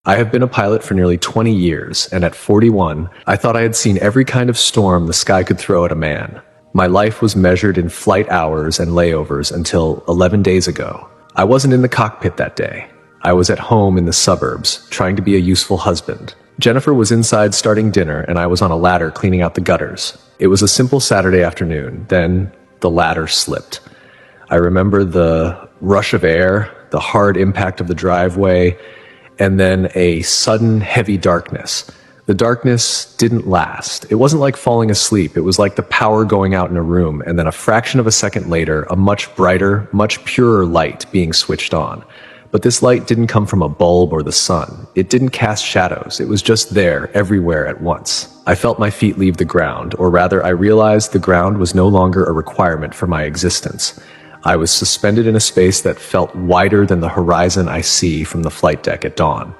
I have been a pilot for nearly 20 years, and at 41, I thought I had seen every kind of storm the sky could throw at a man. My life was measured in flight hours and layovers until 11 days ago. I wasn't in the cockpit that day. I was at home in the suburbs, trying to be a useful husband. Jennifer was inside starting dinner, and I was on a ladder cleaning out the gutters. It was a simple Saturday afternoon. Then the ladder slipped. I remember the rush of air, the hard impact of the driveway, and then a sudden heavy darkness. The darkness didn't last. It wasn't like falling asleep. It was like the power going out in a room, and then a fraction of a second later, a much brighter, much purer light being switched on. But this light didn't come from a bulb or the sun. It didn't cast shadows. It was just there, everywhere at once. I felt my feet leave the ground, or rather, I realized the ground was no longer a requirement for my existence. I was suspended in a space that felt wider than the horizon I see from the flight deck at dawn.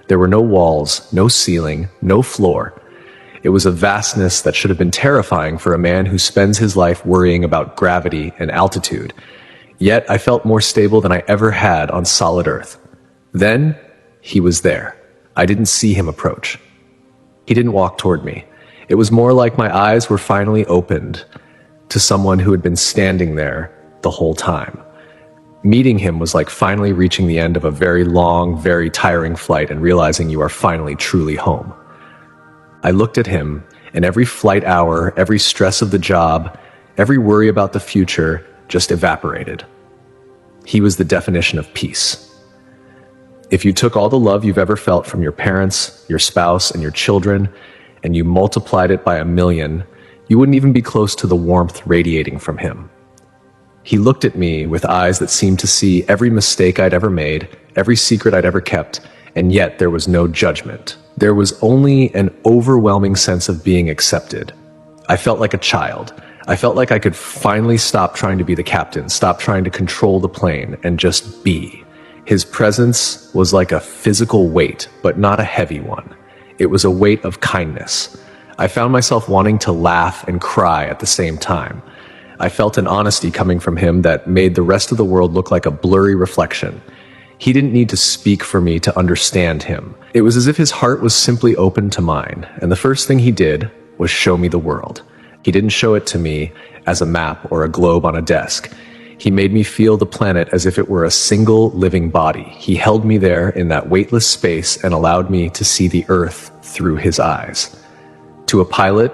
There were no walls, no ceiling, no floor. It was a vastness that should have been terrifying for a man who spends his life worrying about gravity and altitude. Yet I felt more stable than I ever had on solid Earth. Then, he was there. I didn't see him approach. He didn't walk toward me. It was more like my eyes were finally opened to someone who had been standing there the whole time. Meeting him was like finally reaching the end of a very long, very tiring flight and realizing you are finally truly home. I looked at him, and every flight hour, every stress of the job, every worry about the future just evaporated. He was the definition of peace. If you took all the love you've ever felt from your parents, your spouse, and your children, and you multiplied it by 1,000,000, you wouldn't even be close to the warmth radiating from him. He looked at me with eyes that seemed to see every mistake I'd ever made, every secret I'd ever kept, and yet there was no judgment. There was only an overwhelming sense of being accepted. I felt like a child. I felt like I could finally stop trying to be the captain, stop trying to control the plane, and just be. His presence was like a physical weight, but not a heavy one. It was a weight of kindness. I found myself wanting to laugh and cry at the same time. I felt an honesty coming from him that made the rest of the world look like a blurry reflection. He didn't need to speak for me to understand him. It was as if his heart was simply open to mine, and the first thing he did was show me the world. He didn't show it to me as a map or a globe on a desk. He made me feel the planet as if it were a single living body. He held me there in that weightless space and allowed me to see the Earth through his eyes. To a pilot,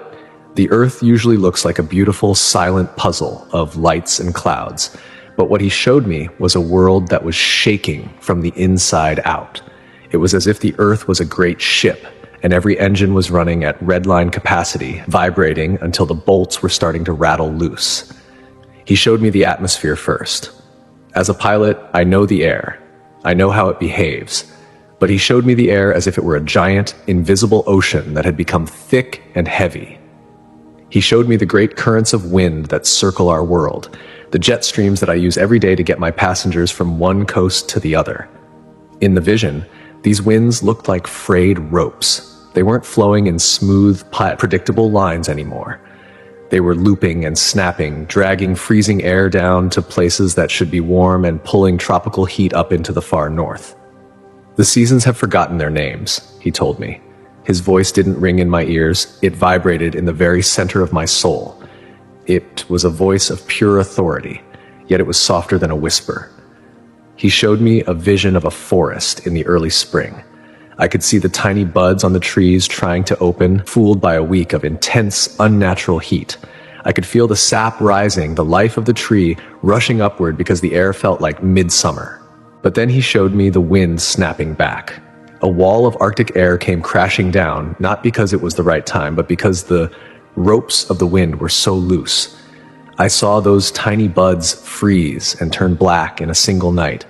the Earth usually looks like a beautiful, silent puzzle of lights and clouds. But what he showed me was a world that was shaking from the inside out. It was as if the Earth was a great ship, and every engine was running at redline capacity, vibrating until the bolts were starting to rattle loose. He showed me the atmosphere first. As a pilot, I know the air. I know how it behaves. But he showed me the air as if it were a giant, invisible ocean that had become thick and heavy. He showed me the great currents of wind that circle our world, the jet streams that I use every day to get my passengers from one coast to the other. In the vision, these winds looked like frayed ropes. They weren't flowing in smooth, predictable lines anymore. They were looping and snapping, dragging freezing air down to places that should be warm and pulling tropical heat up into the far north. The seasons have forgotten their names, he told me. His voice didn't ring in my ears, it vibrated in the very center of my soul. It was a voice of pure authority, yet it was softer than a whisper. He showed me a vision of a forest in the early spring. I could see the tiny buds on the trees trying to open, fooled by a week of intense, unnatural heat. I could feel the sap rising, the life of the tree rushing upward because the air felt like midsummer. But then he showed me the wind snapping back. A wall of Arctic air came crashing down, not because it was the right time, but because the ropes of the wind were so loose. I saw those tiny buds freeze and turn black in a single night.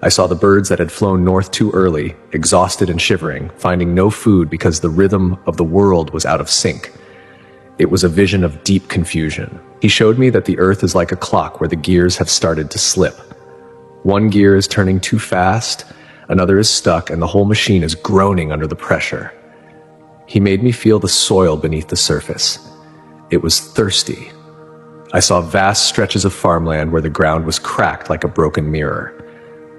I saw the birds that had flown north too early, exhausted and shivering, finding no food because the rhythm of the world was out of sync. It was a vision of deep confusion. He showed me that the Earth is like a clock where the gears have started to slip. One gear is turning too fast, another is stuck, and the whole machine is groaning under the pressure. He made me feel the soil beneath the surface. It was thirsty. I saw vast stretches of farmland where the ground was cracked like a broken mirror.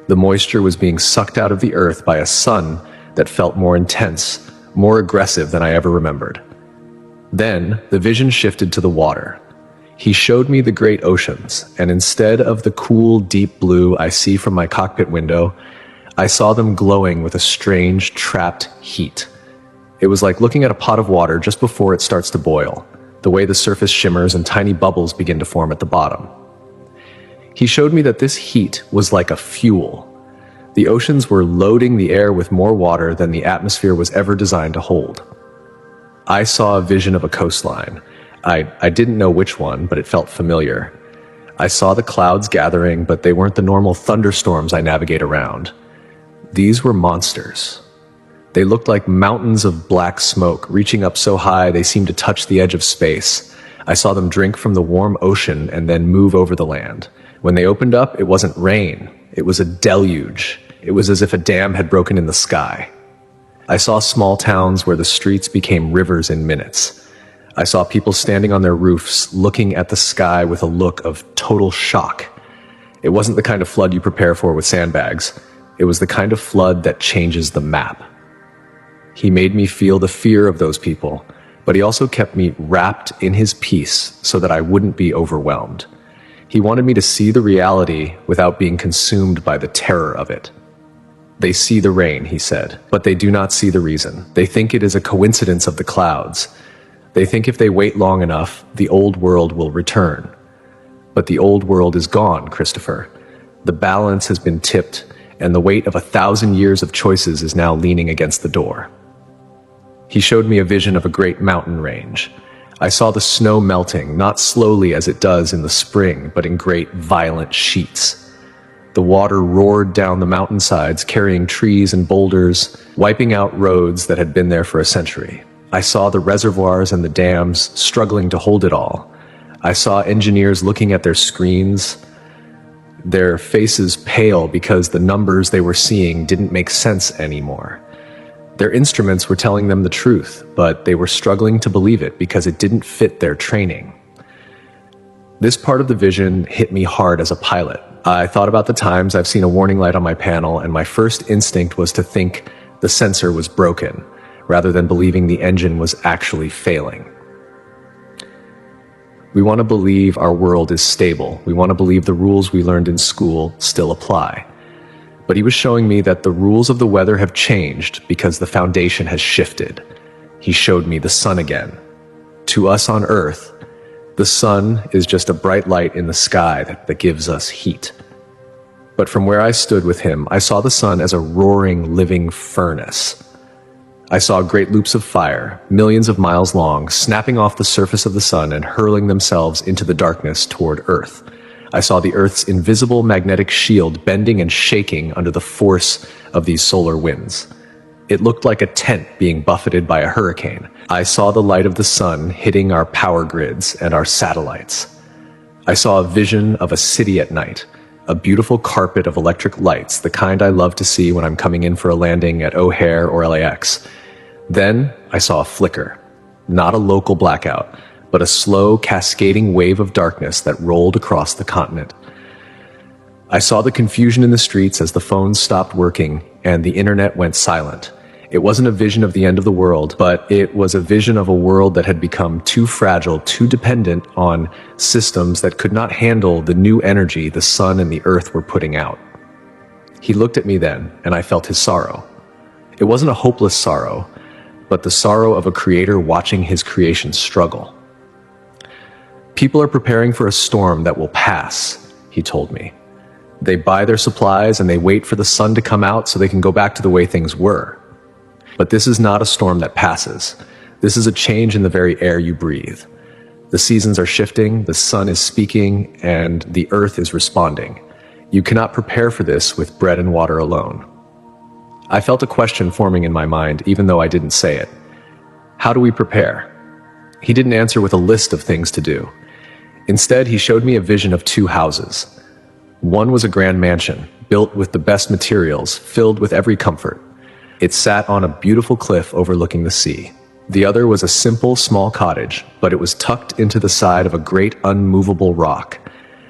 The moisture was being sucked out of the earth by a sun that felt more intense, more aggressive than I ever remembered. Then, the vision shifted to the water. He showed me the great oceans, and instead of the cool, deep blue I see from my cockpit window, I saw them glowing with a strange, trapped heat. It was like looking at a pot of water just before it starts to boil, the way the surface shimmers and tiny bubbles begin to form at the bottom. He showed me that this heat was like a fuel. The oceans were loading the air with more water than the atmosphere was ever designed to hold. I saw a vision of a coastline. I didn't know which one, but it felt familiar. I saw the clouds gathering, but they weren't the normal thunderstorms I navigate around. These were monsters. They looked like mountains of black smoke, reaching up so high they seemed to touch the edge of space. I saw them drink from the warm ocean and then move over the land. When they opened up, it wasn't rain. It was a deluge. It was as if a dam had broken in the sky. I saw small towns where the streets became rivers in minutes. I saw people standing on their roofs, looking at the sky with a look of total shock. It wasn't the kind of flood you prepare for with sandbags. It was the kind of flood that changes the map. He made me feel the fear of those people, but he also kept me wrapped in his peace so that I wouldn't be overwhelmed. He wanted me to see the reality without being consumed by the terror of it. They see the rain, he said, but they do not see the reason. They think it is a coincidence of the clouds. They think if they wait long enough, the old world will return. But the old world is gone, Christopher. The balance has been tipped, and the weight of 1,000 years of choices is now leaning against the door. He showed me a vision of a great mountain range. I saw the snow melting, not slowly as it does in the spring, but in great, violent sheets. The water roared down the mountainsides, carrying trees and boulders, wiping out roads that had been there for a century. I saw the reservoirs and the dams struggling to hold it all. I saw engineers looking at their screens, their faces pale because the numbers they were seeing didn't make sense anymore. Their instruments were telling them the truth, but they were struggling to believe it because it didn't fit their training. This part of the vision hit me hard as a pilot. I thought about the times I've seen a warning light on my panel, and my first instinct was to think the sensor was broken, rather than believing the engine was actually failing. We want to believe our world is stable. We want to believe the rules we learned in school still apply. But he was showing me that the rules of the weather have changed because the foundation has shifted. He showed me the sun again. To us on Earth, the sun is just a bright light in the sky that gives us heat. But from where I stood with him, I saw the sun as a roaring, living furnace. I saw great loops of fire, millions of miles long, snapping off the surface of the sun and hurling themselves into the darkness toward Earth. I saw the Earth's invisible magnetic shield bending and shaking under the force of these solar winds. It looked like a tent being buffeted by a hurricane. I saw the light of the sun hitting our power grids and our satellites. I saw a vision of a city at night, a beautiful carpet of electric lights, the kind I love to see when I'm coming in for a landing at O'Hare or LAX. Then I saw a flicker, not a local blackout, but a slow, cascading wave of darkness that rolled across the continent. I saw the confusion in the streets as the phones stopped working and the internet went silent. It wasn't a vision of the end of the world, but it was a vision of a world that had become too fragile, too dependent on systems that could not handle the new energy the sun and the earth were putting out. He looked at me then, and I felt his sorrow. It wasn't a hopeless sorrow, but the sorrow of a creator watching his creation struggle. People are preparing for a storm that will pass, he told me. They buy their supplies and they wait for the sun to come out so they can go back to the way things were. But this is not a storm that passes. This is a change in the very air you breathe. The seasons are shifting, the sun is speaking, and the earth is responding. You cannot prepare for this with bread and water alone. I felt a question forming in my mind, even though I didn't say it. How do we prepare? He didn't answer with a list of things to do. Instead, he showed me a vision of two houses. One was a grand mansion, built with the best materials, filled with every comfort. It sat on a beautiful cliff overlooking the sea. The other was a simple, small cottage, but it was tucked into the side of a great unmovable rock.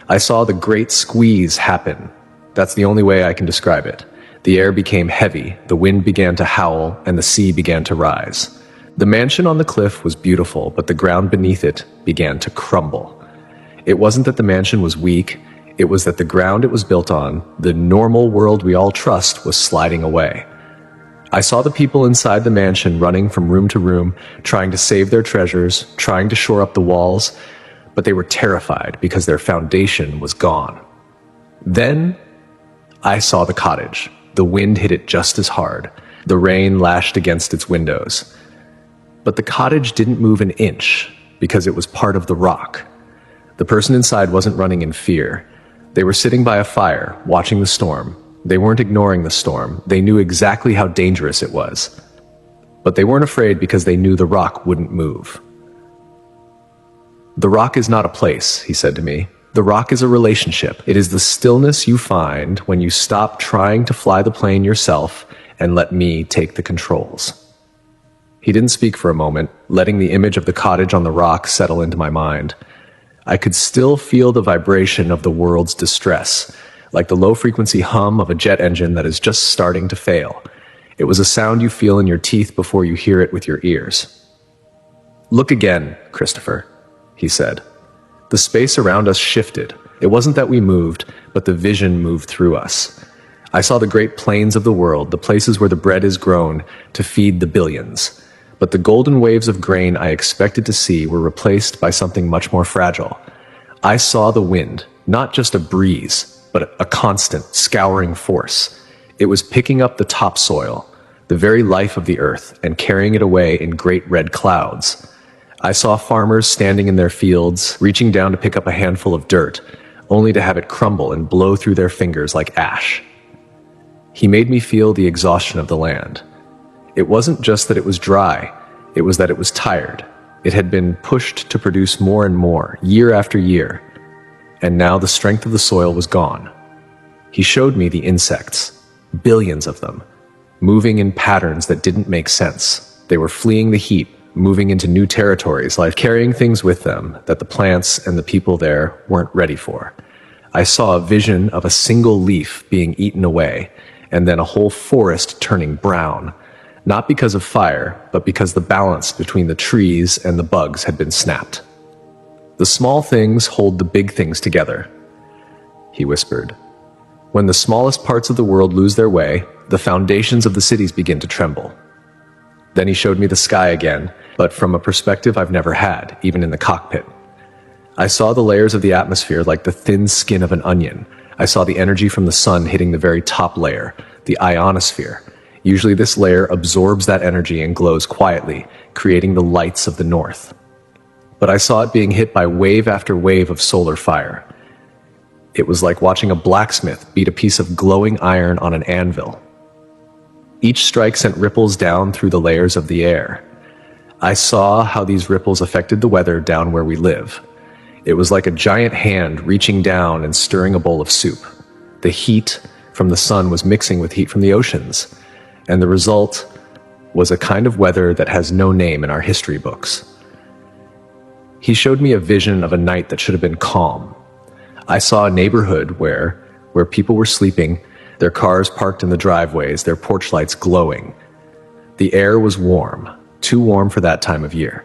I saw the great squeeze happen. That's the only way I can describe it. The air became heavy, the wind began to howl, and the sea began to rise. The mansion on the cliff was beautiful, but the ground beneath it began to crumble. It wasn't that the mansion was weak, it was that the ground it was built on, the normal world we all trust, was sliding away. I saw the people inside the mansion running from room to room, trying to save their treasures, trying to shore up the walls, but they were terrified because their foundation was gone. Then I saw the cottage. The wind hit it just as hard. The rain lashed against its windows. But the cottage didn't move an inch because it was part of the rock. The person inside wasn't running in fear. They were sitting by a fire, watching the storm. They weren't ignoring the storm. They knew exactly how dangerous it was. But they weren't afraid because they knew the rock wouldn't move. "The rock is not a place," he said to me. "The rock is a relationship. It is the stillness you find when you stop trying to fly the plane yourself and let me take the controls." He didn't speak for a moment, letting the image of the cottage on the rock settle into my mind. I could still feel the vibration of the world's distress, like the low-frequency hum of a jet engine that is just starting to fail. It was a sound you feel in your teeth before you hear it with your ears. "Look again, Christopher," he said. The space around us shifted. It wasn't that we moved, but the vision moved through us. I saw the great plains of the world, the places where the bread is grown to feed the billions. But the golden waves of grain I expected to see were replaced by something much more fragile. I saw the wind, not just a breeze, but a constant, scouring force. It was picking up the topsoil, the very life of the earth, and carrying it away in great red clouds. I saw farmers standing in their fields, reaching down to pick up a handful of dirt, only to have it crumble and blow through their fingers like ash. He made me feel the exhaustion of the land. It wasn't just that it was dry, it was that it was tired. It had been pushed to produce more and more, year after year, and now the strength of the soil was gone. He showed me the insects, billions of them, moving in patterns that didn't make sense. They were fleeing the heat, moving into new territories, like carrying things with them that the plants and the people there weren't ready for. I saw a vision of a single leaf being eaten away, and then a whole forest turning brown, not because of fire, but because the balance between the trees and the bugs had been snapped. "The small things hold the big things together," he whispered. "When the smallest parts of the world lose their way, the foundations of the cities begin to tremble." Then he showed me the sky again, but from a perspective I've never had, even in the cockpit. I saw the layers of the atmosphere like the thin skin of an onion. I saw the energy from the sun hitting the very top layer, the ionosphere. Usually this layer absorbs that energy and glows quietly, creating the lights of the north. But I saw it being hit by wave after wave of solar fire. It was like watching a blacksmith beat a piece of glowing iron on an anvil. Each strike sent ripples down through the layers of the air. I saw how these ripples affected the weather down where we live. It was like a giant hand reaching down and stirring a bowl of soup. The heat from the sun was mixing with heat from the oceans, and the result was a kind of weather that has no name in our history books. He showed me a vision of a night that should have been calm. I saw a neighborhood where people were sleeping, their cars parked in the driveways, their porch lights glowing. The air was warm, too warm for that time of year.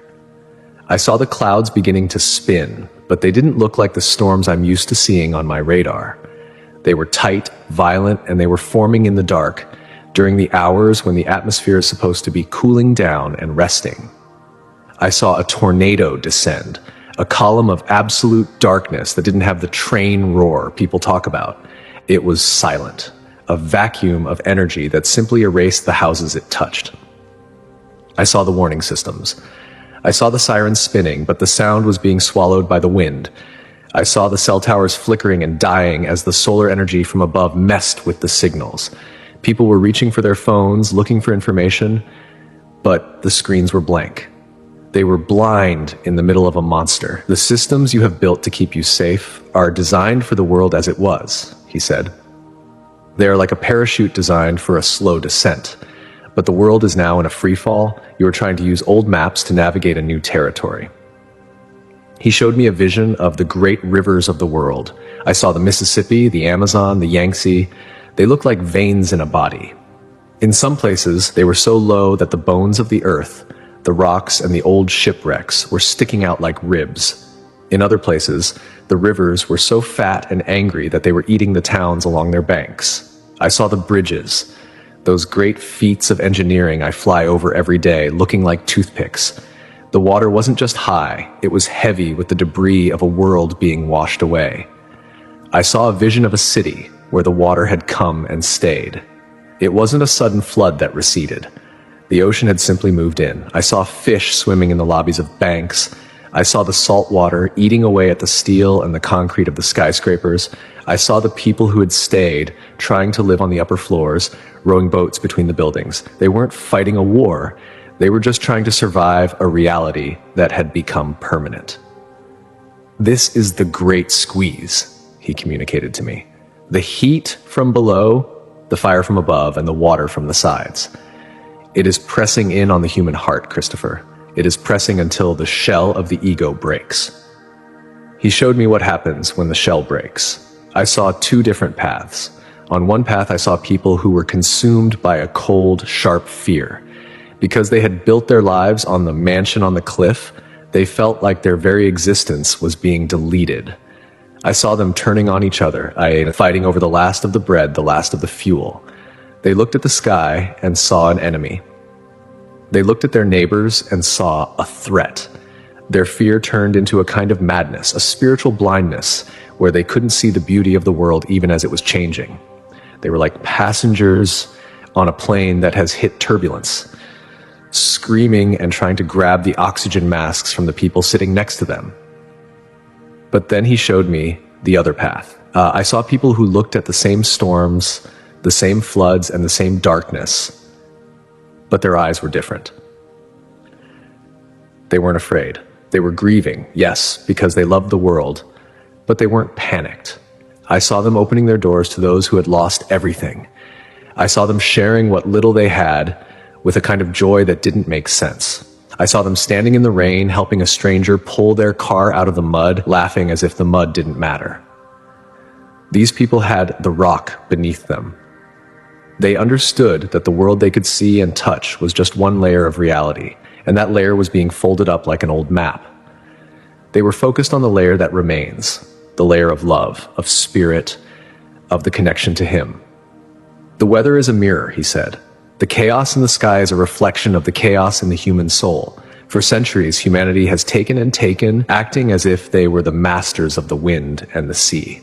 I saw the clouds beginning to spin, but they didn't look like the storms I'm used to seeing on my radar. They were tight, violent, and they were forming in the dark during the hours when the atmosphere is supposed to be cooling down and resting. I saw a tornado descend, a column of absolute darkness that didn't have the train roar people talk about. It was silent, a vacuum of energy that simply erased the houses it touched. I saw the warning systems. I saw the sirens spinning, but the sound was being swallowed by the wind. I saw the cell towers flickering and dying as the solar energy from above messed with the signals. People were reaching for their phones, looking for information, but the screens were blank. They were blind in the middle of a monster. "The systems you have built to keep you safe are designed for the world as it was," he said. "They are like a parachute designed for a slow descent. But the world is now in a free fall. You are trying to use old maps to navigate a new territory." He showed me a vision of the great rivers of the world. I saw the Mississippi, the Amazon, the Yangtze. They looked like veins in a body. In some places, they were so low that the bones of the earth, the rocks, and the old shipwrecks were sticking out like ribs. In other places, the rivers were so fat and angry that they were eating the towns along their banks. I saw the bridges, those great feats of engineering I fly over every day, looking like toothpicks. The water wasn't just high, it was heavy with the debris of a world being washed away. I saw a vision of a city where the water had come and stayed. It wasn't a sudden flood that receded. The ocean had simply moved in. I saw fish swimming in the lobbies of banks. I saw the salt water eating away at the steel and the concrete of the skyscrapers. I saw the people who had stayed, trying to live on the upper floors, rowing boats between the buildings. They weren't fighting a war. They were just trying to survive a reality that had become permanent. "This is the great squeeze," he communicated to me. "The heat from below, the fire from above, and the water from the sides. It is pressing in on the human heart, Christopher. It is pressing until the shell of the ego breaks." He showed me what happens when the shell breaks. I saw two different paths. On one path, I saw people who were consumed by a cold, sharp fear. Because they had built their lives on the mansion on the cliff, they felt like their very existence was being deleted. I saw them turning on each other, fighting over the last of the bread, the last of the fuel. They looked at the sky and saw an enemy. They looked at their neighbors and saw a threat. Their fear turned into a kind of madness, a spiritual blindness, where they couldn't see the beauty of the world even as it was changing. They were like passengers on a plane that has hit turbulence, screaming and trying to grab the oxygen masks from the people sitting next to them. But then he showed me the other path. I saw people who looked at the same storms, the same floods, and the same darkness, but their eyes were different. They weren't afraid. They were grieving, yes, because they loved the world, but they weren't panicked. I saw them opening their doors to those who had lost everything. I saw them sharing what little they had with a kind of joy that didn't make sense. I saw them standing in the rain, helping a stranger pull their car out of the mud, laughing as if the mud didn't matter. These people had the rock beneath them. They understood that the world they could see and touch was just one layer of reality, and that layer was being folded up like an old map. They were focused on the layer that remains, the layer of love, of spirit, of the connection to him. "The weather is a mirror," he said. "The chaos in the sky is a reflection of the chaos in the human soul. For centuries, humanity has taken and taken, acting as if they were the masters of the wind and the sea.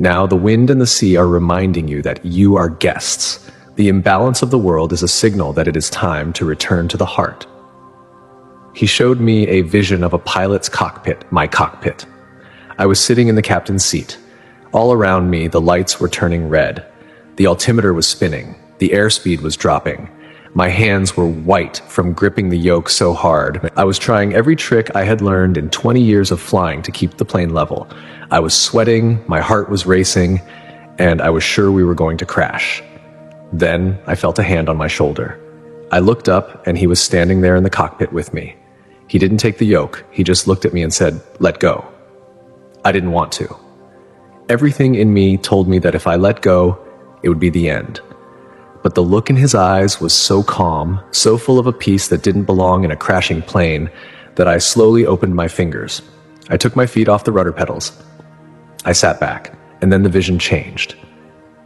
Now the wind and the sea are reminding you that you are guests. The imbalance of the world is a signal that it is time to return to the heart." He showed me a vision of a pilot's cockpit, my cockpit. I was sitting in the captain's seat. All around me, the lights were turning red. The altimeter was spinning. The airspeed was dropping. My hands were white from gripping the yoke so hard. I was trying every trick I had learned in 20 years of flying to keep the plane level. I was sweating, my heart was racing, and I was sure we were going to crash. Then I felt a hand on my shoulder. I looked up, and he was standing there in the cockpit with me. He didn't take the yoke. He just looked at me and said, "Let go." I didn't want to. Everything in me told me that if I let go, it would be the end. But the look in his eyes was so calm, so full of a peace that didn't belong in a crashing plane, that I slowly opened my fingers. I took my feet off the rudder pedals. I sat back, and then the vision changed.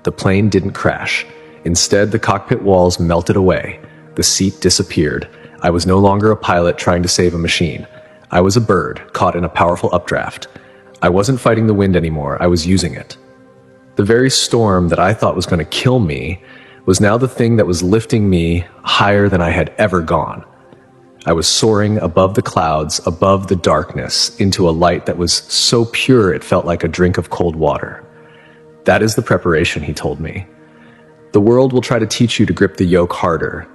The plane didn't crash. Instead, the cockpit walls melted away. The seat disappeared. I was no longer a pilot trying to save a machine. I was a bird caught in a powerful updraft. I wasn't fighting the wind anymore. I was using it. The very storm that I thought was going to kill me was now the thing that was lifting me higher than I had ever gone. I was soaring above the clouds, above the darkness, into a light that was so pure it felt like a drink of cold water. That is the preparation, he told me. The world will try to teach you to grip the yoke harder.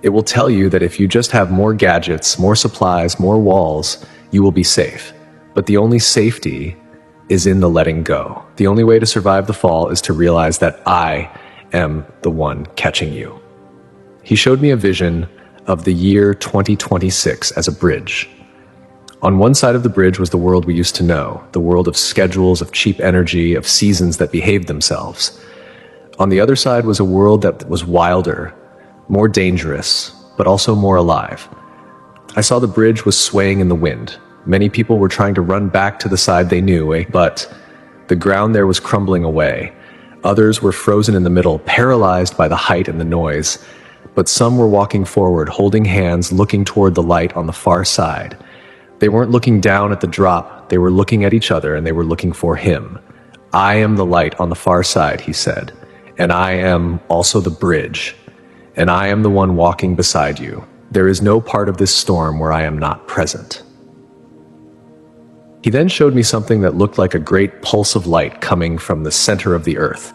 It will tell you that if you just have more gadgets, more supplies, more walls, you will be safe. But the only safety is in the letting go. The only way to survive the fall is to realize that I am the one catching you. He showed me a vision of the year 2026 as a bridge. On one side of the bridge was the world we used to know, the world of schedules, of cheap energy, of seasons that behaved themselves. On the other side was a world that was wilder, more dangerous, but also more alive. I saw the bridge was swaying in the wind. Many people were trying to run back to the side they knew, but the ground there was crumbling away. Others were frozen in the middle, paralyzed by the height and the noise. But some were walking forward, holding hands, looking toward the light on the far side. They weren't looking down at the drop, they were looking at each other, and they were looking for him. I am the light on the far side, he said, and I am also the bridge, and I am the one walking beside you. There is no part of this storm where I am not present. He then showed me something that looked like a great pulse of light coming from the center of the earth.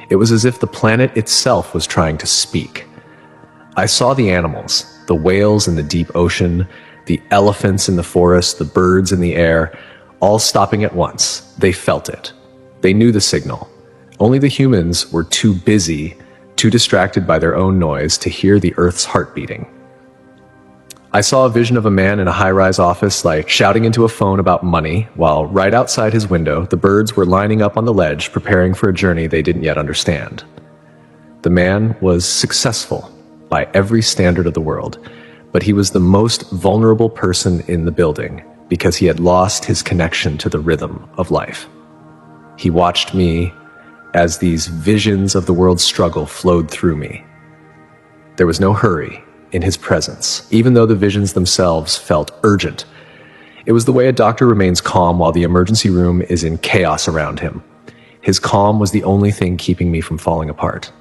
It was as if the planet itself was trying to speak. I saw the animals, the whales in the deep ocean, the elephants in the forest, the birds in the air, all stopping at once. They felt it. They knew the signal. Only the humans were too busy, too distracted by their own noise to hear the earth's heart beating. I saw a vision of a man in a high-rise office, shouting into a phone about money, while right outside his window, the birds were lining up on the ledge, preparing for a journey they didn't yet understand. The man was successful by every standard of the world, but he was the most vulnerable person in the building because he had lost his connection to the rhythm of life. He watched me as these visions of the world's struggle flowed through me. There was no hurry in his presence, even though the visions themselves felt urgent. It was the way a doctor remains calm while the emergency room is in chaos around him. His calm was the only thing keeping me from falling apart.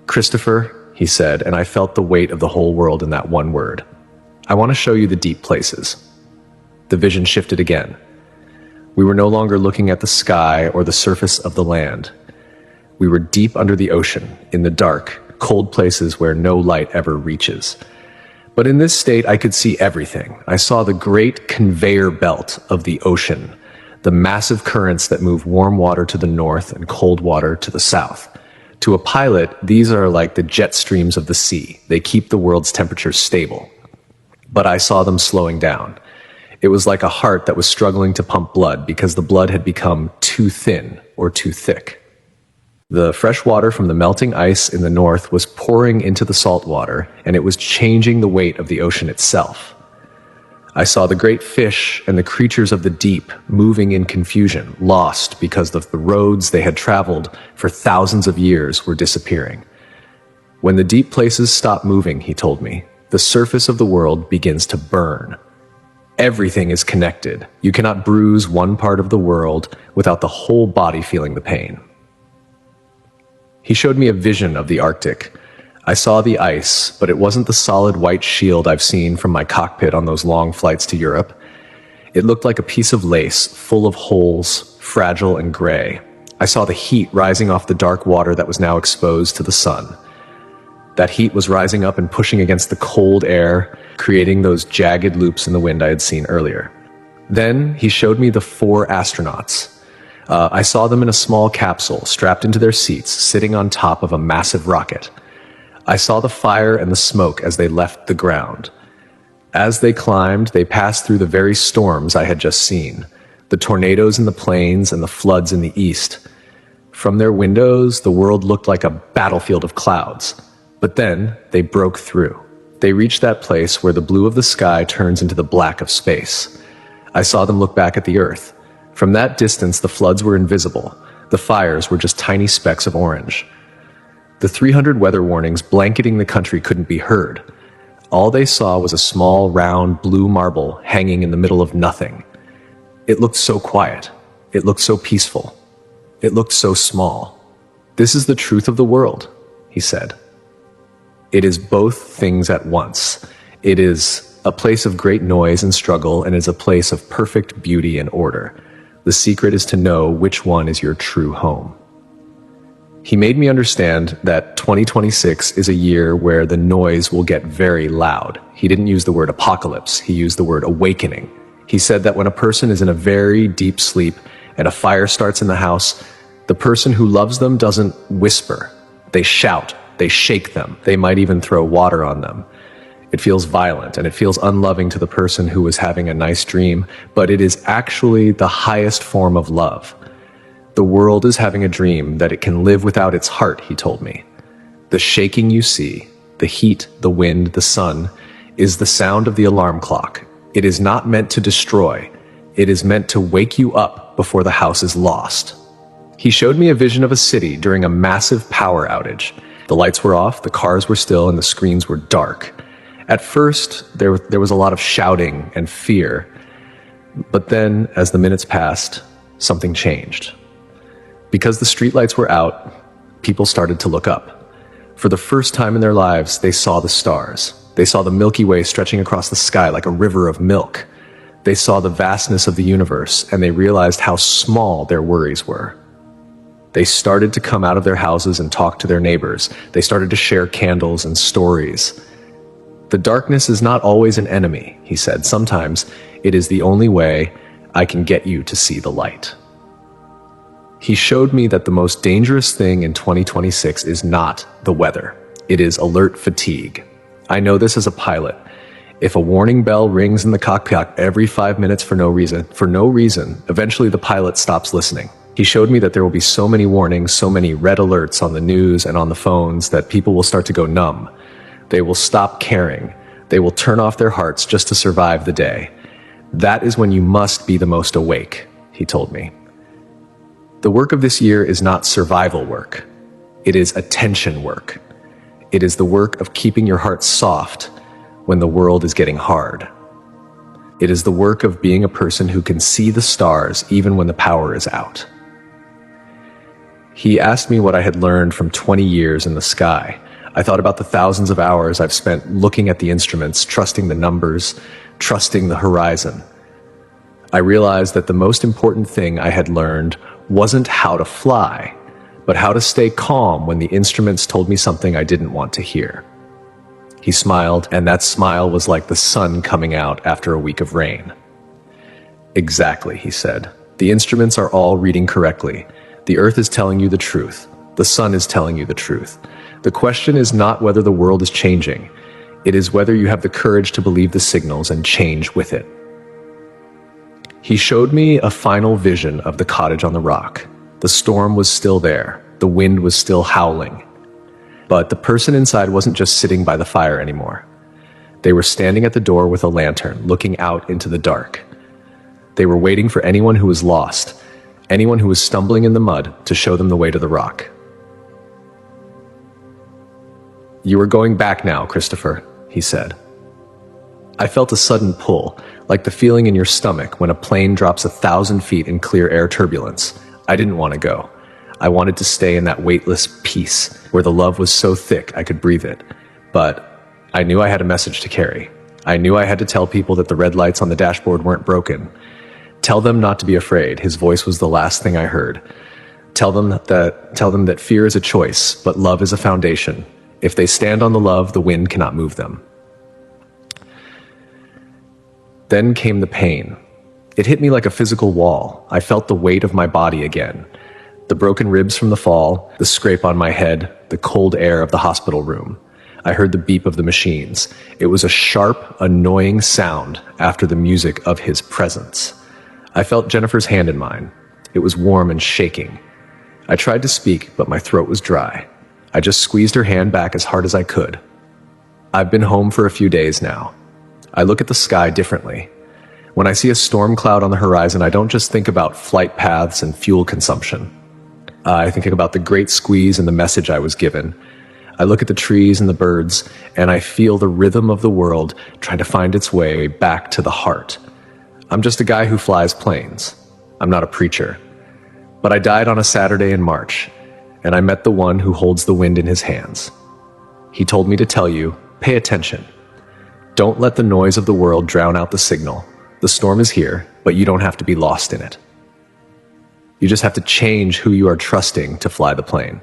Christopher, he said, and I felt the weight of the whole world in that one word. I want to show you the deep places. The vision shifted again. We were no longer looking at the sky or the surface of the land. We were deep under the ocean, in the dark, cold places where no light ever reaches. But in this state, I could see everything. I saw the great conveyor belt of the ocean, the massive currents that move warm water to the north and cold water to the south. To a pilot, these are like the jet streams of the sea. They keep the world's temperature stable. But I saw them slowing down. It was like a heart that was struggling to pump blood because the blood had become too thin or too thick. The fresh water from the melting ice in the north was pouring into the salt water, and it was changing the weight of the ocean itself. I saw the great fish and the creatures of the deep moving in confusion, lost because of the roads they had traveled for thousands of years were disappearing. When the deep places stop moving, he told me, the surface of the world begins to burn. Everything is connected. You cannot bruise one part of the world without the whole body feeling the pain. He showed me a vision of the Arctic. I saw the ice, but it wasn't the solid white shield I've seen from my cockpit on those long flights to Europe. It looked like a piece of lace, full of holes, fragile and gray. I saw the heat rising off the dark water that was now exposed to the sun. That heat was rising up and pushing against the cold air, creating those jagged loops in the wind I had seen earlier. Then he showed me the 4 astronauts. I saw them in a small capsule, strapped into their seats, sitting on top of a massive rocket. I saw the fire and the smoke as they left the ground. As they climbed, they passed through the very storms I had just seen, the tornadoes in the plains and the floods in the east. From their windows, the world looked like a battlefield of clouds. But then they broke through. They reached that place where the blue of the sky turns into the black of space. I saw them look back at the earth. From that distance, the floods were invisible. The fires were just tiny specks of orange. The 300 weather warnings blanketing the country couldn't be heard. All they saw was a small, round, blue marble hanging in the middle of nothing. It looked so quiet. It looked so peaceful. It looked so small. This is the truth of the world, he said. It is both things at once. It is a place of great noise and struggle, and is a place of perfect beauty and order. The secret is to know which one is your true home. He made me understand that 2026 is a year where the noise will get very loud. He didn't use the word apocalypse, he used the word awakening. He said that when a person is in a very deep sleep and a fire starts in the house, the person who loves them doesn't whisper. They shout, they shake them, they might even throw water on them. It feels violent and it feels unloving to the person who was having a nice dream, but it is actually the highest form of love. The world is having a dream that it can live without its heart, he told me. The shaking you see, the heat, the wind, the sun, is the sound of the alarm clock. It is not meant to destroy. It is meant to wake you up before the house is lost. He showed me a vision of a city during a massive power outage. The lights were off, the cars were still, and the screens were dark. At first, there was a lot of shouting and fear. But then, as the minutes passed, something changed. Because the streetlights were out, people started to look up. For the first time in their lives, they saw the stars. They saw the Milky Way stretching across the sky like a river of milk. They saw the vastness of the universe, and they realized how small their worries were. They started to come out of their houses and talk to their neighbors. They started to share candles and stories. The darkness is not always an enemy, he said. Sometimes it is the only way I can get you to see the light. He showed me that the most dangerous thing in 2026 is not the weather. It is alert fatigue. I know this as a pilot. If a warning bell rings in the cockpit every 5 minutes for no reason, eventually the pilot stops listening. He showed me that there will be so many warnings, so many red alerts on the news and on the phones that people will start to go numb. They will stop caring. They will turn off their hearts just to survive the day. That is when you must be the most awake, he told me. The work of this year is not survival work. It is attention work. It is the work of keeping your heart soft when the world is getting hard. It is the work of being a person who can see the stars even when the power is out. He asked me what I had learned from 20 years in the sky. I thought about the thousands of hours I've spent looking at the instruments, trusting the numbers, trusting the horizon. I realized that the most important thing I had learned wasn't how to fly, but how to stay calm when the instruments told me something I didn't want to hear. He smiled, and that smile was like the sun coming out after a week of rain. Exactly, he said. The instruments are all reading correctly. The earth is telling you the truth. The sun is telling you the truth. The question is not whether the world is changing. It is whether you have the courage to believe the signals and change with it. He showed me a final vision of the cottage on the rock. The storm was still there. The wind was still howling. But the person inside wasn't just sitting by the fire anymore. They were standing at the door with a lantern, looking out into the dark. They were waiting for anyone who was lost, anyone who was stumbling in the mud, to show them the way to the rock. "You are going back now, Christopher," he said. I felt a sudden pull, like the feeling in your stomach when a plane drops 1,000 feet in clear air turbulence. I didn't want to go. I wanted to stay in that weightless peace where the love was so thick I could breathe it. But I knew I had a message to carry. I knew I had to tell people that the red lights on the dashboard weren't broken. Tell them not to be afraid. His voice was the last thing I heard. Tell them that fear is a choice, but love is a foundation. If they stand on the love, the wind cannot move them. Then came the pain. It hit me like a physical wall. I felt the weight of my body again. The broken ribs from the fall, the scrape on my head, the cold air of the hospital room. I heard the beep of the machines. It was a sharp, annoying sound after the music of his presence. I felt Jennifer's hand in mine. It was warm and shaking. I tried to speak, but my throat was dry. I just squeezed her hand back as hard as I could. I've been home for a few days now. I look at the sky differently. When I see a storm cloud on the horizon, I don't just think about flight paths and fuel consumption. I think about the great squeeze and the message I was given. I look at the trees and the birds, and I feel the rhythm of the world trying to find its way back to the heart. I'm just a guy who flies planes. I'm not a preacher. But I died on a Saturday in March, and I met the one who holds the wind in his hands. He told me to tell you, pay attention. Don't let the noise of the world drown out the signal. The storm is here, but you don't have to be lost in it. You just have to change who you are trusting to fly the plane.